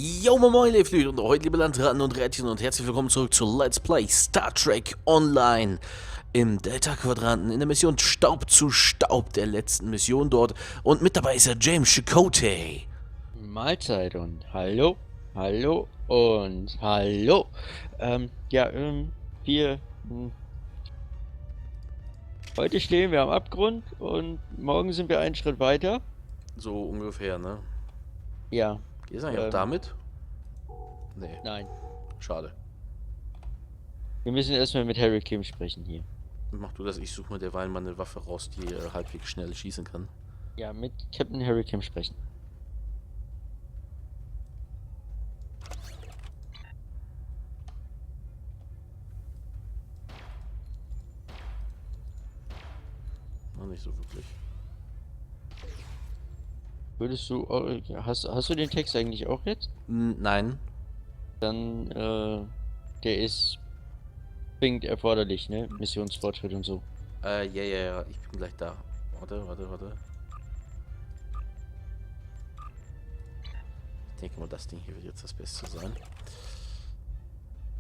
Yo, moin, liebe Flüge und heute, liebe Landratten und Rädchen, und herzlich willkommen zurück zu Let's Play Star Trek Online im Delta-Quadranten in der Mission Staub zu Staub, der letzten Mission dort. Und mit dabei ist er James Chakotay. Mahlzeit und hallo, hallo und hallo. Wir heute stehen wir am Abgrund und morgen sind wir einen Schritt weiter. So ungefähr, ne? Ja. Gehst du eigentlich auch damit? Nee. Nein. Schade. Wir müssen erstmal mit Harry Kim sprechen hier. Mach du das, ich suche mir derweil mal eine Waffe raus, die halbwegs schnell schießen kann. Ja, mit Captain Harry Kim sprechen. Noch nicht so wirklich. Würdest du, hast du den Text eigentlich auch jetzt? Nein. Dann, der ist zwingend erforderlich, ne? Missionsfortschritt und so. Ja, ich bin gleich da. Warte. Ich denke mal, das Ding hier wird jetzt das Beste sein.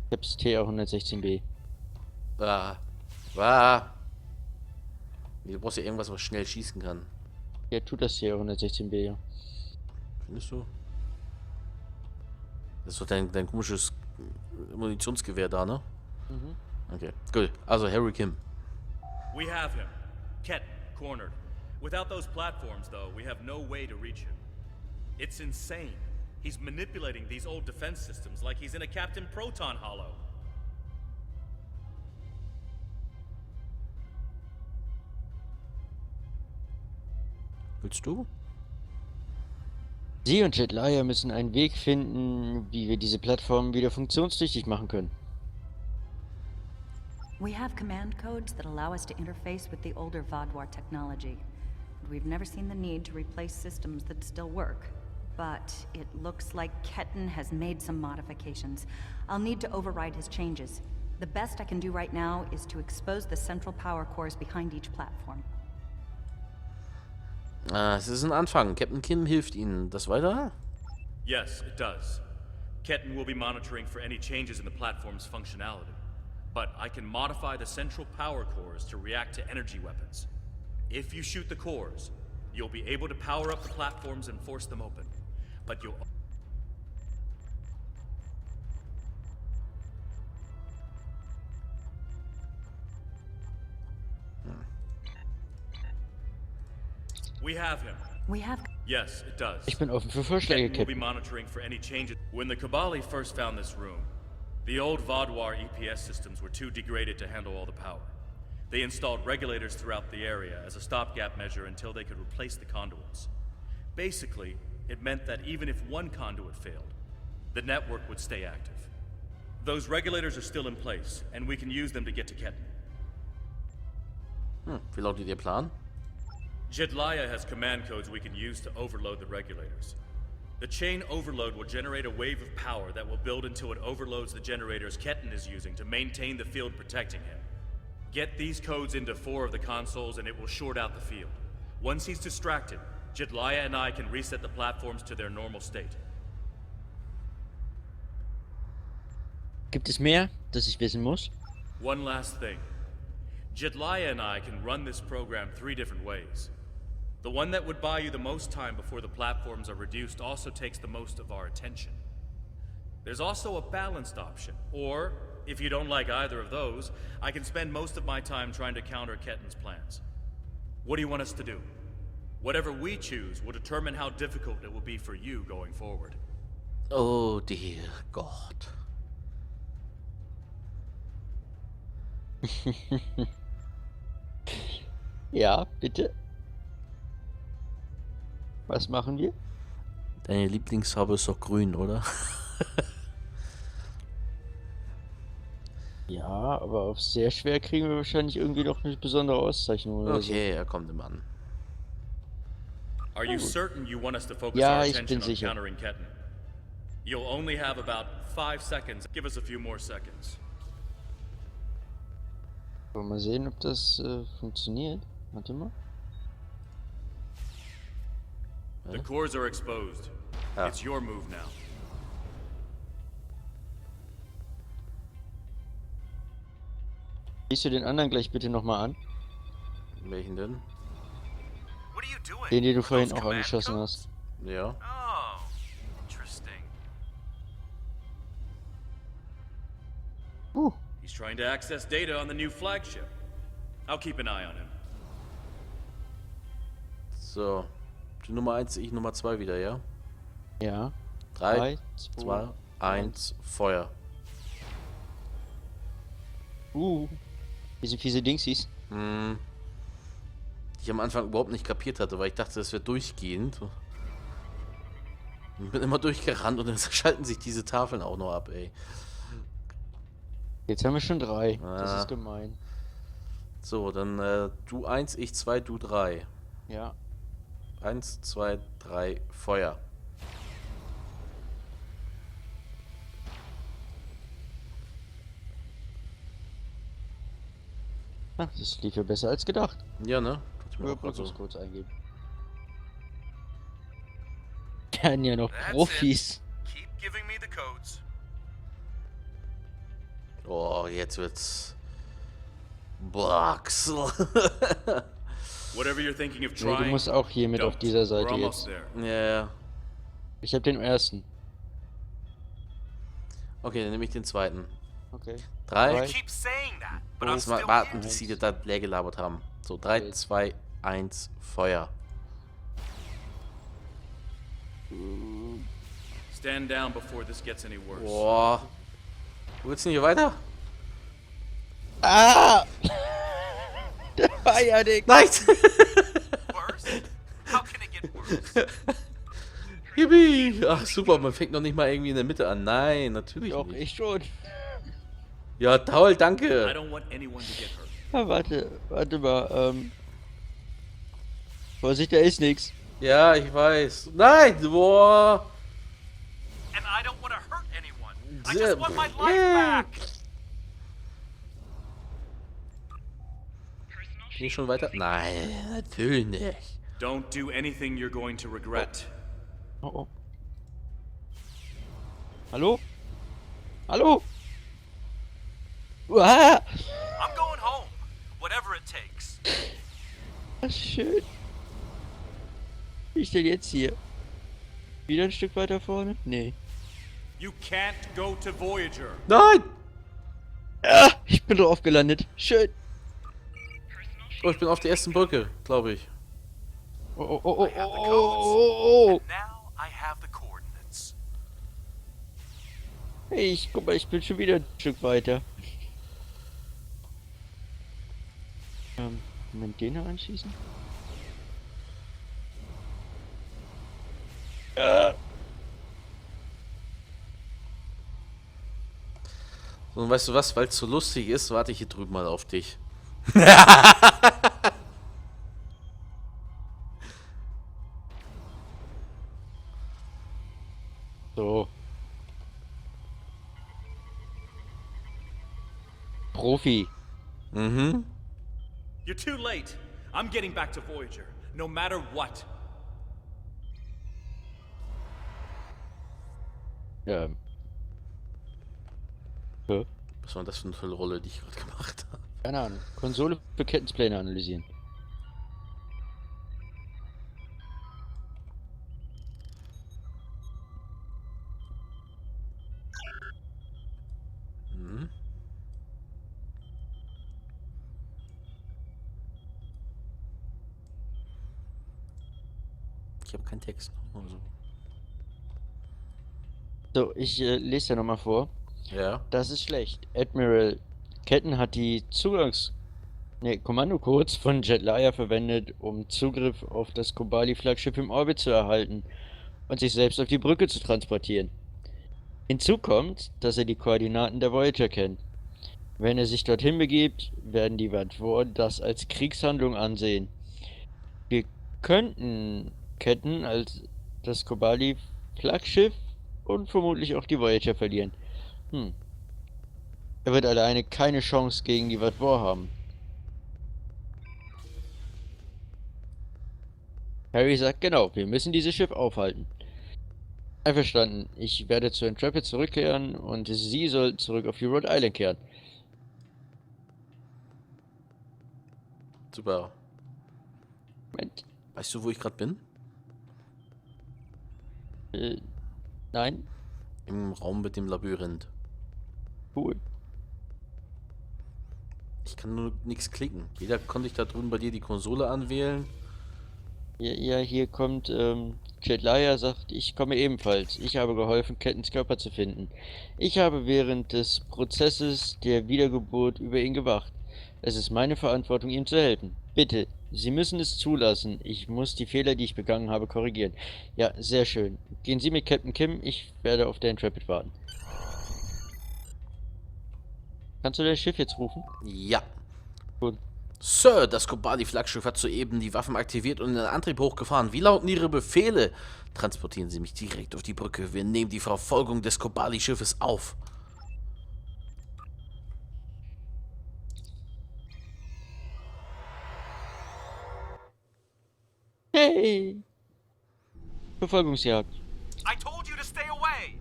Ich hab's TA 116B. Du brauchst ja irgendwas, was schnell schießen kann. Ja, tut das TA 116B, ja. Findest du? Das ist doch dein komisches Munitionsgewehr da, ne? Mhm. Okay, gut. Also Harry Kim. We have him. Ket, cornered. Without those platforms, though, we have no way to reach him. It's insane. He's manipulating these old defense systems like he's in a Captain Proton Hollow. Willst du? Sie und Jetlayer müssen einen Weg finden, wie wir diese Plattformen wieder funktionstüchtig machen können. We have command codes that allow us to interface with the older Vaadwaur technology. We've never seen the need to replace systems that still work. But it looks like Ketten has made some modifications. I'll need to override his changes. The best I can do right now is to expose the central power cores behind each platform. Es ist ein Anfang. Captain Kim hilft Ihnen. Das weiter? Yes, it does. Ketten will be monitoring for any changes in the platform's functionality. But I can modify the central power cores to react to energy weapons. If you shoot the cores, you'll be able to power up the platforms and force them open. But you'll... We have him. We have... Yes, it does. Ich bin offen für Vorschläge, Ketten will be Captain. monitoring for any changes. When the Kabali first found this room, the old Vaadwaur EPS systems were too degraded to handle all the power. They installed regulators throughout the area as a stopgap measure until they could replace the conduits. Basically, it meant that even if one conduit failed, the network would stay active. Those regulators are still in place, and we can use them to get to Ketten. Wie lautet Ihr Plan? Jedliah has command codes we can use to overload the regulators. The chain overload will generate a wave of power that will build until it overloads the generators Ketten is using to maintain the field protecting him. Get these codes into 4 of the consoles and it will short out the field. Once he's distracted, Jedliah and I can reset the platforms to their normal state. Gibt es mehr, das ich wissen muss? One last thing. Jedliah and I can run this program 3 different ways. The one that would buy you the most time before the platforms are reduced also takes the most of our attention. There's also a balanced option, or, if you don't like either of those, I can spend most of my time trying to counter Ketten's plans. What do you want us to do? Whatever we choose will determine how difficult it will be for you going forward. Oh, dear Gott. Ja, bitte. Was machen wir? Deine Lieblingsfarbe ist doch grün, oder? Ja, aber auf sehr schwer kriegen wir wahrscheinlich irgendwie noch eine besondere Auszeichnung oder Okay, er kommt im An. Are you certain you want us to focus Ja, our ich bin attention on sicher. countering Ketten? You'll only have about 5 seconds. Give us a few more seconds. So. Mal sehen, ob das funktioniert. Warte mal. The cores are exposed. Ah. It's your move now. Siehst du den anderen gleich bitte nochmal an? Welchen denn? What are you doing? Den du vorhin Those auch command angeschossen codes? hast. Ja. Oh, interesting. He's trying to access data on the new flagship. I'll keep an eye on him. So. Du Nummer 1, ich Nummer 2 wieder, ja? Ja. 3, 2, 2, 1, Feuer. Diese fiese Dingsies. Hm. Die ich am Anfang überhaupt nicht kapiert hatte, weil ich dachte, das wäre durchgehend. Ich bin immer durchgerannt und dann schalten sich diese Tafeln auch noch ab, ey. Jetzt haben wir schon 3. Das Ah. ist gemein. So, dann du 1, ich 2, du 3. Ja. 1, 2, 3, Feuer. Ach, das lief ja besser als gedacht. Ja, ne? Dachte ich mir auch grad so. Überbrückungscodes eingeben. Werden ja noch That's Profis. Keep giving me the codes. Oh, jetzt wird's. Box. Whatever you're thinking of Nee, du trying, musst auch hier mit auf don't. dieser We're Seite almost jetzt. there. Ja. Ich habe den ersten. Okay, dann nehme ich den zweiten. Okay. 3. Drei. Keep saying that, but I'm Muss mal still warten, here. bis sie da leer gelabert haben. So, 3, Okay. 2, 1, Feuer. Stand down before this gets any worse. Boah. Wo geht's denn hier weiter? Ah! Der war ja dick. Nein! Worse? How can it get worse? Yippie! Ach super, man fängt noch nicht mal irgendwie in der Mitte an. Nein, natürlich Doch, nicht. ich schon. Ja, toll, I danke. don't want anyone to get hurt. Ah, warte mal, Vorsicht, da ist nix. Ja, ich weiß. Nein, boah. And I don't want to hurt anyone. I Sehr- just want my life back. Hier schon weiter? Nein, natürlich nicht. Don't do anything you're going to regret. Oh, oh. Hallo? Hallo? Uah! I'm going home. Whatever it takes. Das ist schön. Wie ist denn jetzt hier? Wieder ein Stück weiter vorne? Nee. You can't go to Voyager. Nein! Ah, ich bin drauf gelandet. Schön. Oh, ich bin auf der ersten Brücke, glaube ich. Oh, oh, oh, oh, oh, oh, oh. Now I have the coordinates. Hey, guck mal, ich bin schon wieder ein Stück weiter. Moment, den noch anschießen? So, und weißt du was, weil es so lustig ist, warte ich hier drüben mal auf dich. So. Profi. Mhm. You're too late. I'm getting back to Voyager, no matter what. Ja. Hä? Was war das für eine Rolle, die ich gerade gemacht habe? Keine Ahnung. Konsole für Kettenspläne analysieren. Mhm. Ich habe keinen Text. Also. So, ich lese ja nochmal vor. Ja. Das ist schlecht. Admiral Ketten hat die Kommandocodes von Jetlier verwendet, um Zugriff auf das Kobali-Flaggschiff im Orbit zu erhalten und sich selbst auf die Brücke zu transportieren. Hinzu kommt, dass er die Koordinaten der Voyager kennt. Wenn er sich dorthin begibt, werden die Vadvor das als Kriegshandlung ansehen. Wir könnten Ketten als das Kobali-Flaggschiff und vermutlich auch die Voyager verlieren. Er wird alleine keine Chance gegen die Vadvor haben. Harry sagt, genau, wir müssen dieses Schiff aufhalten. Einverstanden, ich werde zu Intrepid zurückkehren und Sie sollten zurück auf die Rhode Island kehren. Super. Moment. Weißt du, wo ich gerade bin? Nein? Im Raum mit dem Labyrinth. Cool. Ich kann nur nichts klicken. Weder konnte ich da drüben bei dir die Konsole anwählen. Ja, hier kommt, Jedliah sagt, ich komme ebenfalls. Ich habe geholfen, Kettens Körper zu finden. Ich habe während des Prozesses der Wiedergeburt über ihn gewacht. Es ist meine Verantwortung, ihm zu helfen. Bitte, Sie müssen es zulassen. Ich muss die Fehler, die ich begangen habe, korrigieren. Ja, sehr schön. Gehen Sie mit Captain Kim, ich werde auf der Intrepid warten. Kannst du das Schiff jetzt rufen? Ja. Gut. Sir, das Kobali-Flaggschiff hat soeben die Waffen aktiviert und in den Antrieb hochgefahren. Wie lauten Ihre Befehle? Transportieren Sie mich direkt auf die Brücke. Wir nehmen die Verfolgung des Kobali-Schiffes auf. Hey! Verfolgungsjagd. I told you to stay away!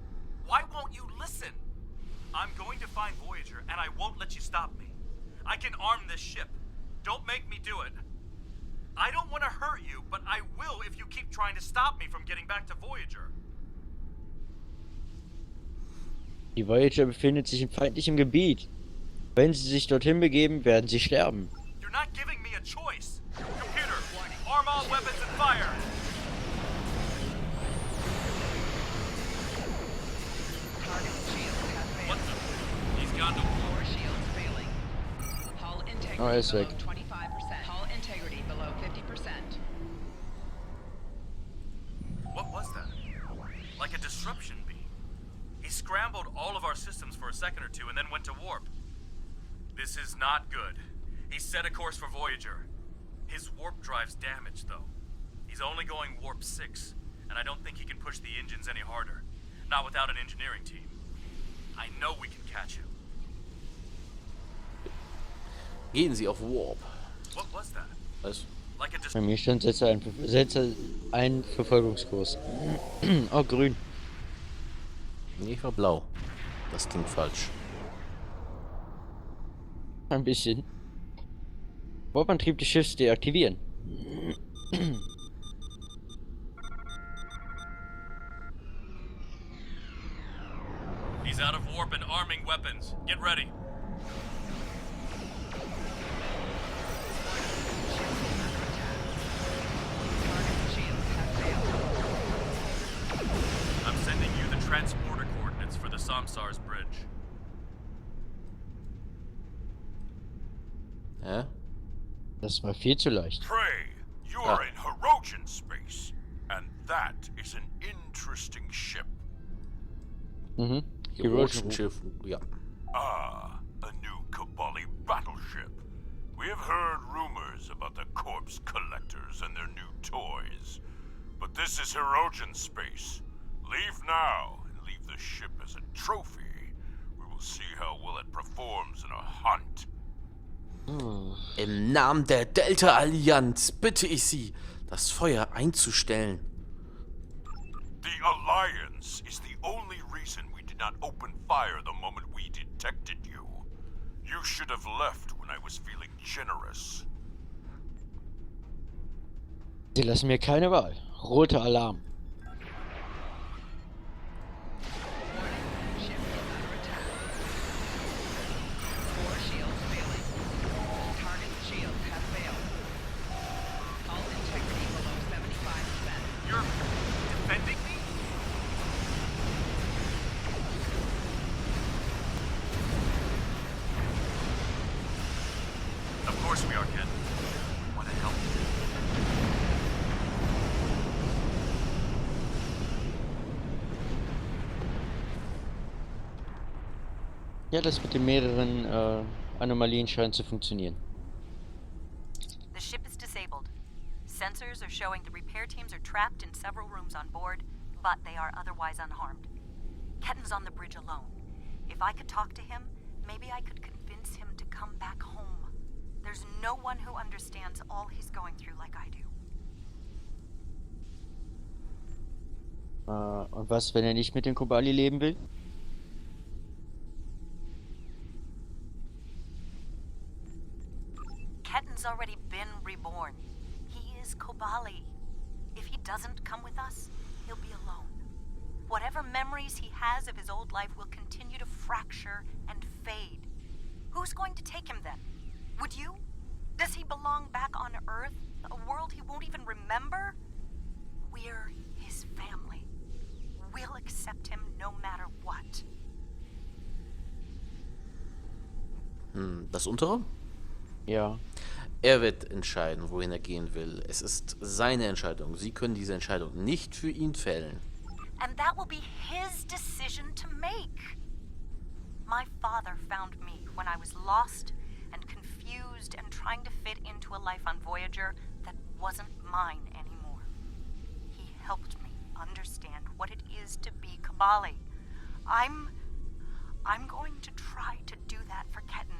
Why won't you listen? I'm going to find Voyager, and I won't let you stop me. I can arm this ship. Don't make me do it. I don't want to hurt you, but I will if you keep trying to stop me from getting back to Voyager. Die Voyager befindet sich in feindlichem Gebiet. Wenn Sie sich dorthin begeben, werden Sie sterben. You're not giving me a choice. Computer, arm all weapons and fire! What the? He's gone to war. Shields failing. Hull integrity Oh, er ist below weg. 25%. Hull integrity below 50%. What was that? Like a disruption beam. He scrambled all of our systems for a second or two and then went to warp. This is not good. He set a course for Voyager. His warp drive's damaged, though. He's only going warp 6, and I don't think he can push the engines any harder. Not without an engineering team. I know we can catch him. Gehen Sie auf Warp. What was that? Was? Like a Bei mir stand setze einen Verfolgungskurs. Oh, grün. Nee, ich war blau. Das klingt falsch. Ein bisschen. Warpantrieb des Schiffs deaktivieren. He's out of warp and arming weapons. Get ready. Shields have failed. I'm sending you the transporter coordinates for the Samsar's bridge. Hä? Das war viel zu leicht. Prey, you are in Hirogen space, and that is an interesting ship. Mhm. Hirogen Schiff, ja. Ah, a new Kobali battleship. We have heard rumors about the corpse collectors and their new toys. But this is Hirogen space. Leave now and leave the ship as a trophy. We will see how well it performs in a hunt. Im Namen der Delta-Allianz bitte ich Sie, das Feuer einzustellen. The Alliance is the only reason we did not open fire the moment we detected you. You should have left when I was feeling generous. Sie lassen mir keine Wahl. Roter Alarm. Ship is under attack. 4 shields failing. Target's shields have failed. Hull integrity below 75%. You're defending me? Of course we are, Ken. What the hell? Ja, das mit den mehreren Anomalien scheint zu funktionieren. The ship is disabled. Sensors are showing the repair teams are trapped in several rooms on board, but they are otherwise unharmed. Ketten's on the bridge alone. If I could talk to him, maybe I could convince him to come back home. There's no one who understands all he's going through like I do. Und was, wenn er nicht mit den Kobali leben will? Ketten's already been this, he'll be alone. Whatever memories he has of his old life will continue to fracture and fade. Who's going to take him then? Would you? Does he belong back on Earth? A world he won't even remember? We're his family. We'll accept him no matter what. Das untere? Ja. Er wird entscheiden, wohin er gehen will. Es ist seine Entscheidung. Sie können diese Entscheidung nicht für ihn fällen. And that will be his decision to make. My father found me when I was lost and confused and trying to fit into a life on Voyager that wasn't mine anymore. He helped me understand what it is to be Kibali. I'm going to try to do that for Ketten.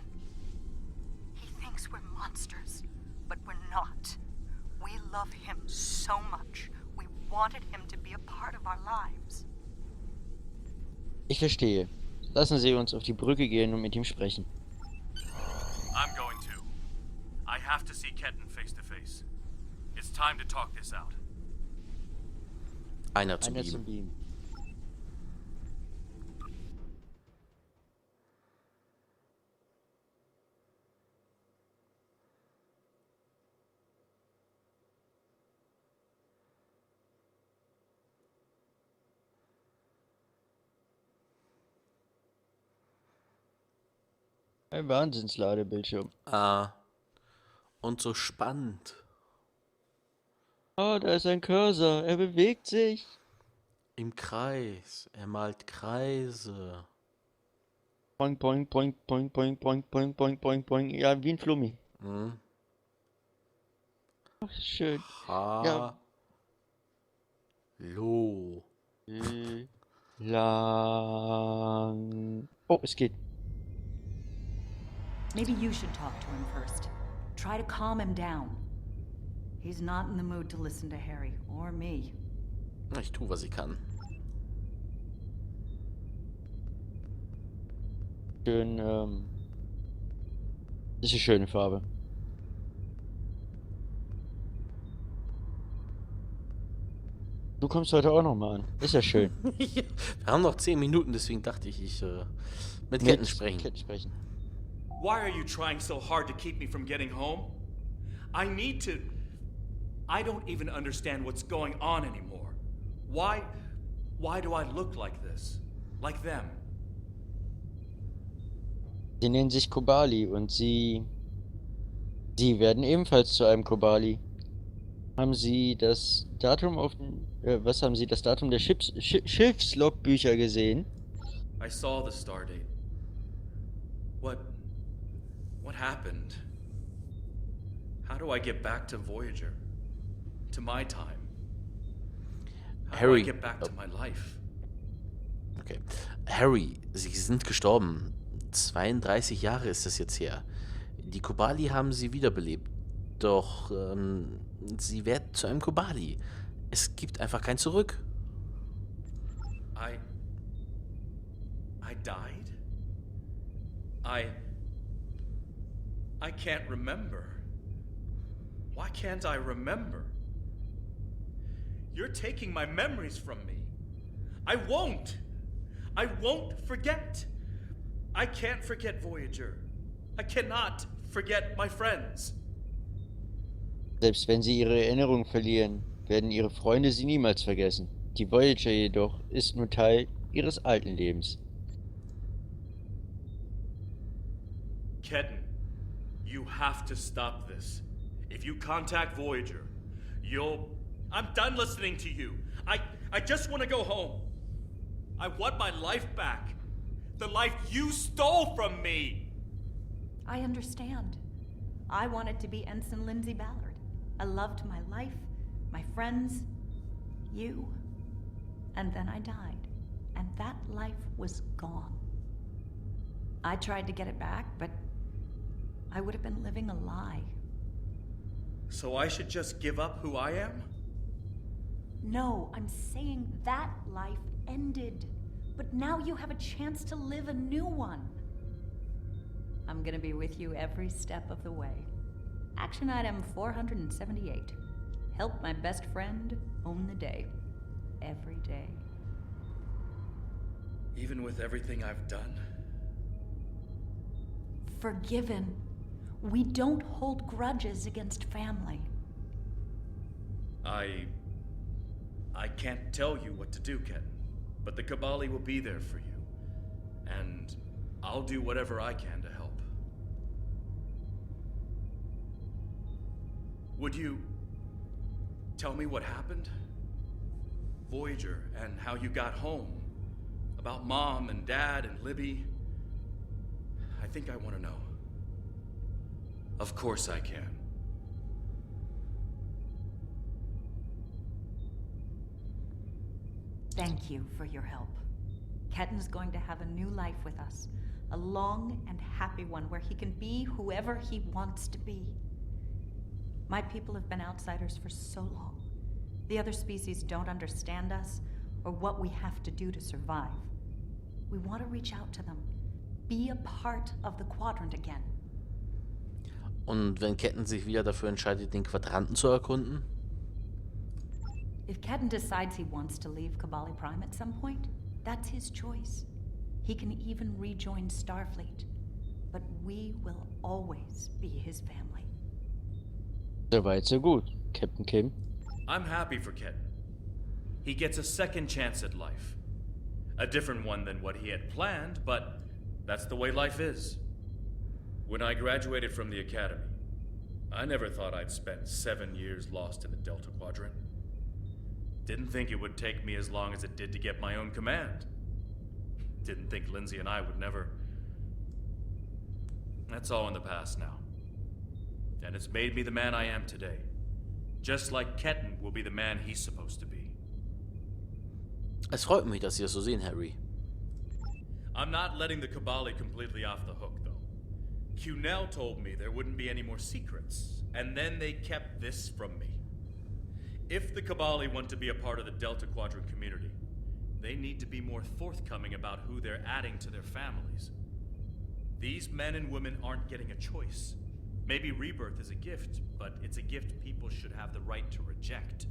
He thinks we're monsters, but we're not. We love him so much. We wanted him to be a part of our lives. Ich verstehe. Lassen Sie uns auf die Brücke gehen und mit ihm sprechen. I'm going to. I have to see Ketten face to face. It's time to talk this out. Einer zum Einer zum Beam. Beam. Ein Wahnsinnsladebildschirm. Ah. Und so spannend. Oh, da ist ein Cursor. Er bewegt sich. Im Kreis. Er malt Kreise. Poing, poing, poing, poing, poing, poing, poing, poing, poing, poing. Ja, wie ein Flummi. Hm. Ach, schön. Hallo. Lang. Oh, es geht. Maybe you should talk to him first. Try to calm him down. He's not in the mood to listen to Harry or me. Ich tue, was ich kann. Schön, das ist eine schöne Farbe. Du kommst heute auch noch mal an. Ist ja schön. Wir haben noch 10 Minuten, deswegen dachte ich, mit Ketten sprechen. Ketten sprechen. Why are you trying so hard to keep me from getting home? I don't even understand what's going on anymore. Why do I look like this? Like them? Sie nennen sich Kobali und sie werden ebenfalls zu einem Kobali. Haben Sie das Datum was haben Sie das Datum der Schiffslogbücher gesehen? I saw the stardate. What happened? How do I get back to Voyager? To my time? How do I Harry. get back to my life? Okay. Harry, Sie sind gestorben. 32 Jahre ist das jetzt her. Die Kobali haben Sie wiederbelebt. Doch, Sie werden zu einem Kobali. Es gibt einfach kein Zurück. I died? I can't remember. Why can't I remember? You're taking my memories from me. I won't forget. I can't forget Voyager. I cannot forget my friends. Selbst wenn Sie Ihre Erinnerung verlieren, werden Ihre Freunde Sie niemals vergessen. Die Voyager jedoch ist nur Teil Ihres alten Lebens. Ketten, you have to stop this. If you contact Voyager, I'm done listening to you. I just want to go home. I want my life back. The life you stole from me. I understand. I wanted to be Ensign Lindsay Ballard. I loved my life, my friends, you. And then I died. And that life was gone. I tried to get it back, but I would have been living a lie. So I should just give up who I am? No, I'm saying that life ended. But now you have a chance to live a new one. I'm gonna be with you every step of the way. Action item 478. Help my best friend own the day. every day. Even with everything I've done? Forgiven. We don't hold grudges against family. I can't tell you what to do, Ken, but the Kabali will be there for you. And I'll do whatever I can to help. Would you tell me what happened? Voyager, and how you got home. About Mom and Dad and Libby. I think I want to know. Of course I can. Thank you for your help. Ketten's going to have a new life with us. A long and happy one where he can be whoever he wants to be. My people have been outsiders for so long. The other species don't understand us or what we have to do to survive. We want to reach out to them. Be a part of the quadrant again. Und wenn Ketten sich wieder dafür entscheidet, den Quadranten zu erkunden? If Ketten decides he wants to leave Kabali Prime at some point, that's his choice. He can even rejoin Starfleet. But we will always be his family. Soweit, so gut, Captain Kim. I'm happy for Ken. He gets a second chance at life. A different one than what he had planned, but that's the way life is. When I graduated from the academy, I never thought I'd spend 7 years lost in the Delta Quadrant. Didn't think it would take me as long as it did to get my own command. Didn't think Lindsay and I would never... That's all in the past now. And it's made me the man I am today. Just like Ketten will be the man he's supposed to be. Es freut mich, dass Sie das so sehen, Harry. I'm not letting the Kabali completely off the hook, though. Cunell told me there wouldn't be any more secrets, and then they kept this from me. If the Kabali want to be a part of the Delta Quadrant community, they need to be more forthcoming about who they're adding to their families. These men and women aren't getting a choice. Maybe rebirth is a gift, but it's a gift people should have the right to reject.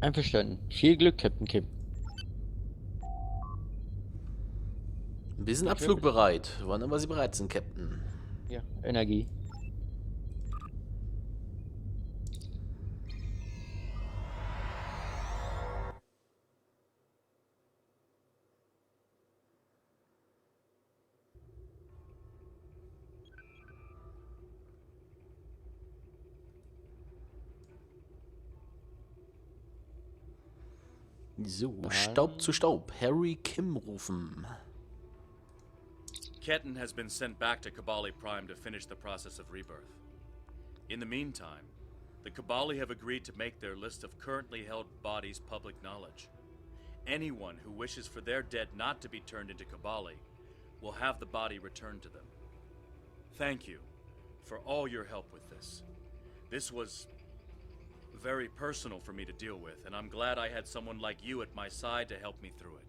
Einverstanden. Viel Glück, Captain Kim. Wir sind abflugbereit. Wann immer Sie bereit sind, Captain. Ja, Energie. So, Staub zu Staub. Harry Kim rufen. Ketten has been sent back to Kabali Prime to finish the process of rebirth. In the meantime, the Kabali have agreed to make their list of currently held bodies public knowledge. Anyone who wishes for their dead not to be turned into Kabali will have the body returned to them. Thank you for all your help with this. This was very personal for me to deal with, and I'm glad I had someone like you at my side to help me through it.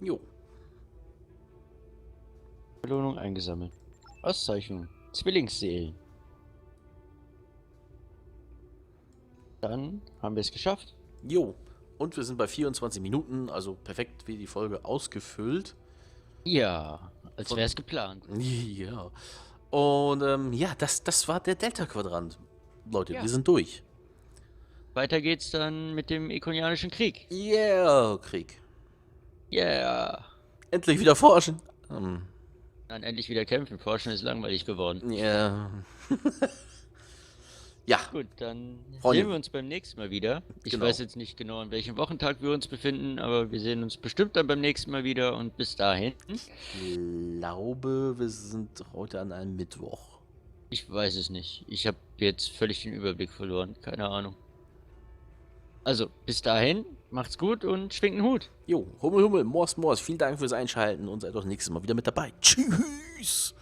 Jo. Belohnung eingesammelt. Auszeichnung. Zwillingsseelen. Dann haben wir es geschafft. Jo. Und wir sind bei 24 Minuten, also perfekt wie die Folge ausgefüllt. Ja, als wäre es geplant. Ja. Und ja, das war der Delta-Quadrant. Leute, Ja. wir sind durch. Weiter geht's dann mit dem Ikonianischen Krieg. Yeah, Krieg. Yeah. Endlich wieder forschen. Dann endlich wieder kämpfen. Forschen ist langweilig geworden. Ja. Ja. Gut, dann Freunde. sehen wir uns beim nächsten Mal wieder. Ich Genau. weiß jetzt nicht genau, an welchem Wochentag wir uns befinden, aber wir sehen uns bestimmt dann beim nächsten Mal wieder und bis dahin. Ich glaube, wir sind heute an einem Mittwoch. Ich weiß es nicht. Ich habe jetzt völlig den Überblick verloren. Keine Ahnung. Also, bis dahin, macht's gut und schwingt einen Hut. Jo, Hummel, Hummel, Mors, Mors, vielen Dank fürs Einschalten und seid auch nächstes Mal wieder mit dabei. Tschüss!